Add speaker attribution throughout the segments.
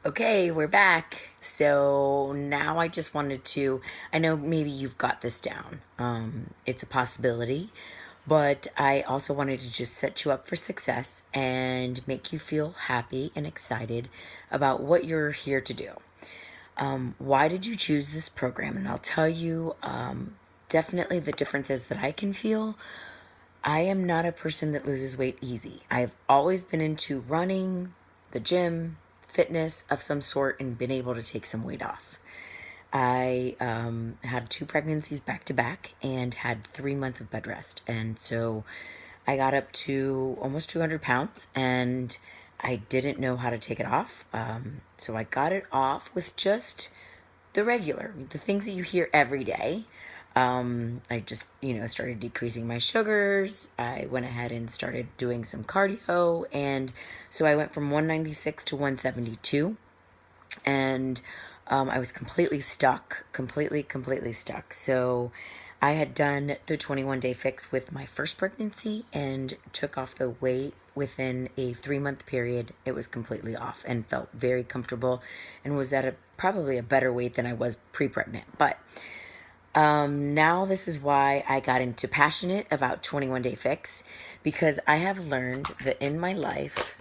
Speaker 1: Okay, we're back. So now I just wanted to, I know maybe you've got this down. It's a possibility, but I also wanted to just set you up for success and make you feel happy and excited about what you're here to do. Why did you choose this program? And I'll tell you definitely the differences that I can feel. I am not a person that loses weight easy. I've always been into running, the gym, fitness of some sort, and been able to take some weight off. I had two pregnancies back to back and had 3 months of bed rest. And so I got up to almost 200 pounds and I didn't know how to take it off. So I got it off with just the things that you hear every day. I just, started decreasing my sugars. I went ahead and started doing some cardio. And so I went from 196 to 172. And I was completely stuck, completely stuck. So I had done the 21-day fix with my first pregnancy and took off the weight within a 3 month period. It was completely off and felt very comfortable and was at probably a better weight than I was pre-pregnant. But now this is why I got into passionate about 21-day fix, because I have learned that in my life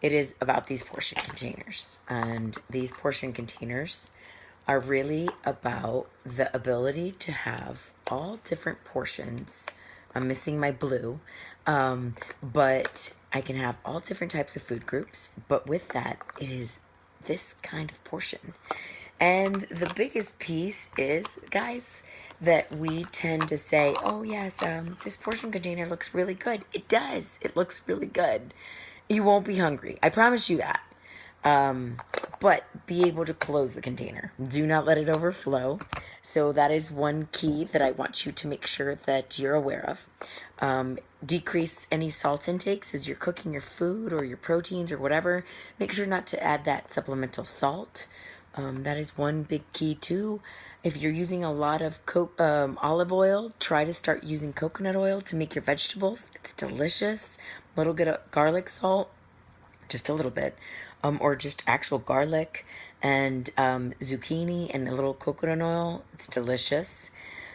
Speaker 1: it is about these portion containers, and these portion containers are really about the ability to have all different portions. I'm missing my blue, but I can have all different types of food groups, but with that it is this kind of portion. And the biggest piece is, guys, that we tend to say, oh, yes, this portion container looks really good. It does. It looks really good. You won't be hungry. I promise you that. Um, but be able to close the container. Do not let it overflow. So that is one key that I want you to make sure that you're aware of. Decrease any salt intakes as you're cooking your food or your proteins or whatever. Make sure not to add that supplemental salt. That is one big key too. If you're using a lot of olive oil, try to start using coconut oil to make your vegetables. It's delicious. A little bit of garlic salt, just a little bit, or just actual garlic and zucchini and a little coconut oil. It's delicious.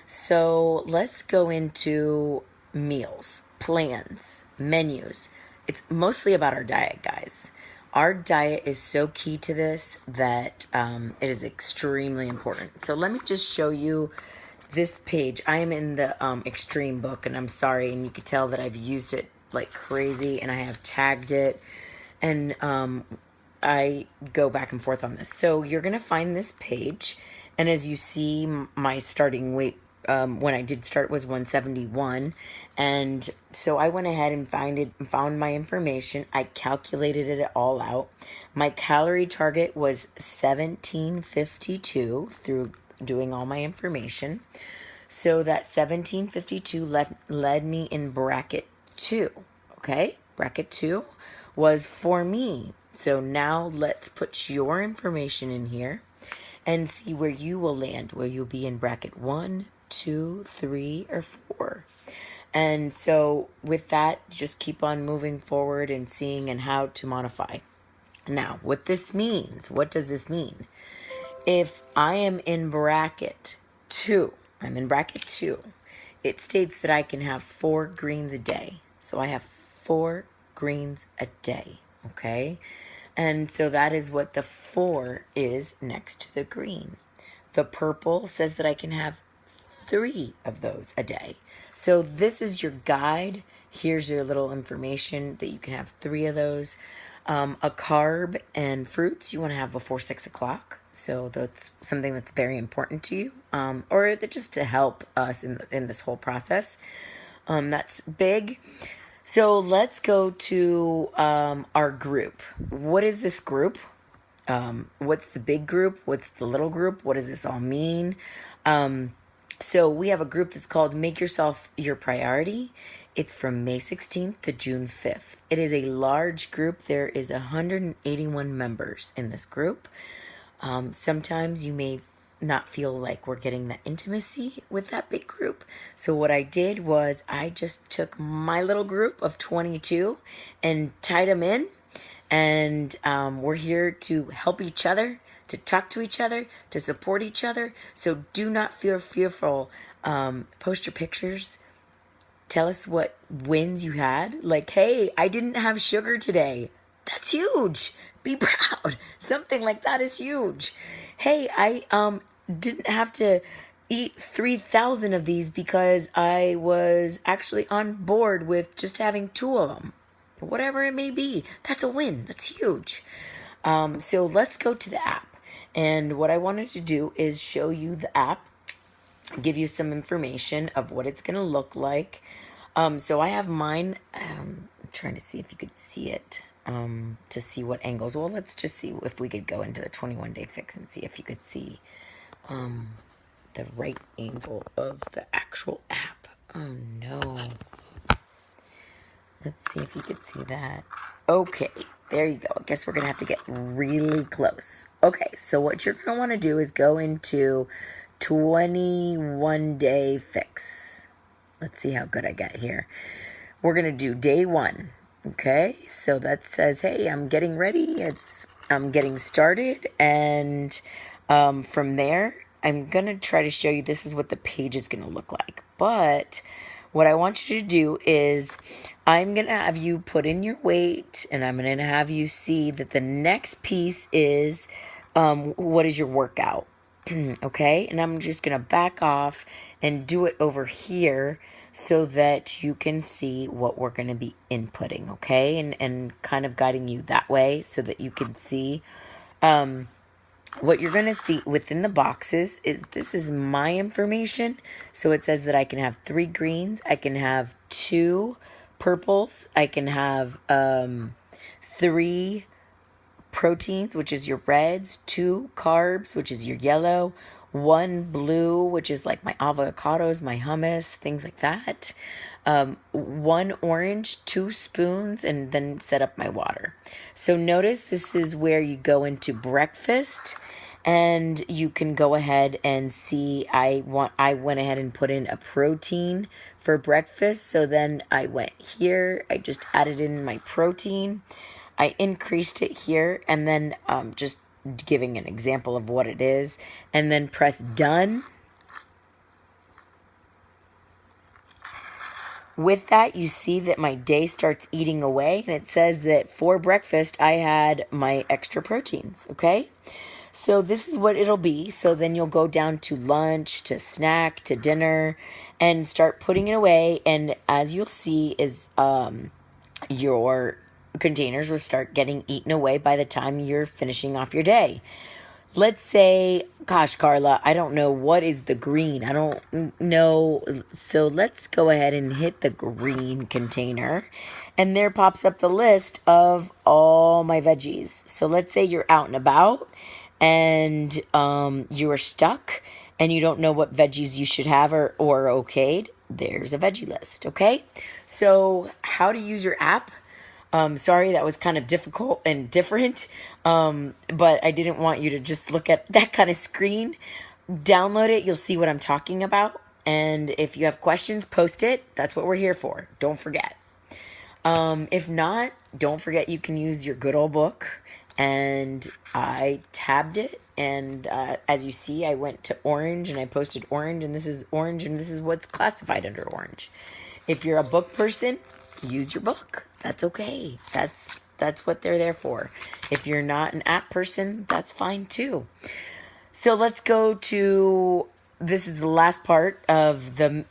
Speaker 1: So let's go into meals, plans, menus. It's mostly about our diet, guys. Our diet is so key to this that it is extremely important. So let me just show you this page. I am in the Extreme book, and I'm sorry, and you can tell that I've used it like crazy, and I have tagged it, and I go back and forth on this. So you're gonna find this page, and as you see, my starting weight when I did start was 171, and so I went ahead and found my information. I calculated it all out. My calorie target was 1752 through doing all my information. So that 1752 led me in bracket 2. Okay, bracket 2 was for me. So now let's put your information in here and see where you will land. Will you be in bracket 1, 2, 3, or 4? And so with that, just keep on moving forward and seeing and how to modify. Now, what this means, what does this mean? If I am in bracket 2, it states that I can have 4 greens a day. So I have 4 greens a day, okay? And so that is what the 4 is next to the green. The purple says that I can have 3 of those a day. So this is your guide. Here's your little information that you can have 3 of those. A carb and fruits you want to have before 6 o'clock. So that's something that's very important to you, or just to help us in this whole process. That's big. So let's go to our group. What is this group? What's the big group? What's the little group? What does this all mean? So we have a group that's called Make Yourself Your Priority. It's from May 16th to June 5th. It is a large group. There is 181 members in this group. Sometimes you may not feel like we're getting that intimacy with that big group. So what I did was I just took my little group of 22 and tied them in And we're here to help each other, to talk to each other, to support each other. So do not feel fearful. Post your pictures. Tell us what wins you had. Like, hey, I didn't have sugar today. That's huge. Be proud. Something like that is huge. Hey, I didn't have to eat 3,000 of these because I was actually on board with just having 2 of them. Whatever it may be, that's a win. That's huge. So let's go to the app. And what I wanted to do is show you the app, give you some information of what it's going to look like. So I have mine. I'm trying to see if you could see it, to see what angles. Well, let's just see if we could go into the 21-day fix and see if you could see the right angle of the actual app. Oh no. Let's see if you could see that. Okay, there you go. I guess we're going to have to get really close. Okay, so what you're going to want to do is go into 21-day fix. Let's see how good I get here. We're going to do day 1. Okay, so that says, hey, I'm getting ready. I'm getting started. And from there, I'm going to try to show you this is what the page is going to look like. But what I want you to do is I'm going to have you put in your weight, and I'm going to have you see that the next piece is what is your workout. Okay, and I'm just going to back off and do it over here so that you can see what we're going to be inputting, okay, and kind of guiding you that way so that you can see what you're going to see within the boxes is this is my information. So it says that I can have 3 greens, I can have 2 purples, I can have 3 proteins, which is your reds, 2 carbs, which is your yellow, 1 blue, which is like my avocados, my hummus, things like that. 1 orange, 2 spoons, and then set up my water. So notice this is where you go into breakfast, and you can go ahead and see I went ahead and put in a protein for breakfast. So then I went here, I just added in my protein. I increased it here, and then just giving an example of what it is, and then press done. With that, you see that my day starts eating away, and it says that for breakfast, I had my extra proteins, okay? So this is what it'll be. So then you'll go down to lunch, to snack, to dinner, and start putting it away, and as you'll see is your containers will start getting eaten away by the time you're finishing off your day. Let's say, gosh, Carla, I don't know what is the green. I don't know. So let's go ahead and hit the green container. And there pops up the list of all my veggies. So let's say you're out and about and you are stuck and you don't know what veggies you should have or okayed. There's a veggie list, okay? So how to use your app. Sorry, that was kind of difficult and different, but I didn't want you to just look at that kind of screen. Download it. You'll see what I'm talking about. And if you have questions, post it. That's what we're here for. Don't forget. If not, don't forget you can use your good old book. And I tabbed it. And as you see, I went to orange and I posted orange. And this is orange. And this is what's classified under orange. If you're a book person, use your book. That's okay. That's what they're there for. If you're not an app person, that's fine too. So let's go to, this is the last part of the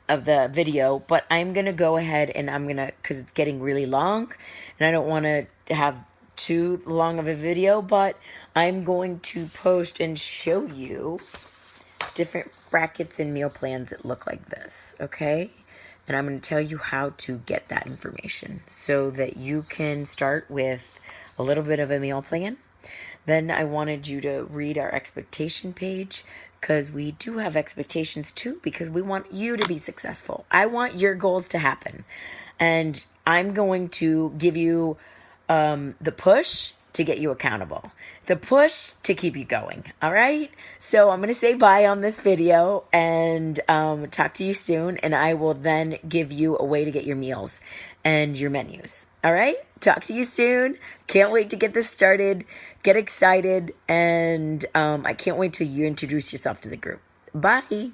Speaker 1: video, but I'm going to go ahead and I'm going to, because it's getting really long and I don't want to have too long of a video, but I'm going to post and show you different brackets and meal plans that look like this, okay? And I'm going to tell you how to get that information so that you can start with a little bit of a meal plan. Then I wanted you to read our expectation page because we do have expectations too because we want you to be successful. I want your goals to happen. And I'm going to give you the push to get you accountable. The push to keep you going. All right. So I'm going to say bye on this video and talk to you soon. And I will then give you a way to get your meals and your menus. All right. Talk to you soon. Can't wait to get this started. Get excited. And I can't wait till you introduce yourself to the group. Bye.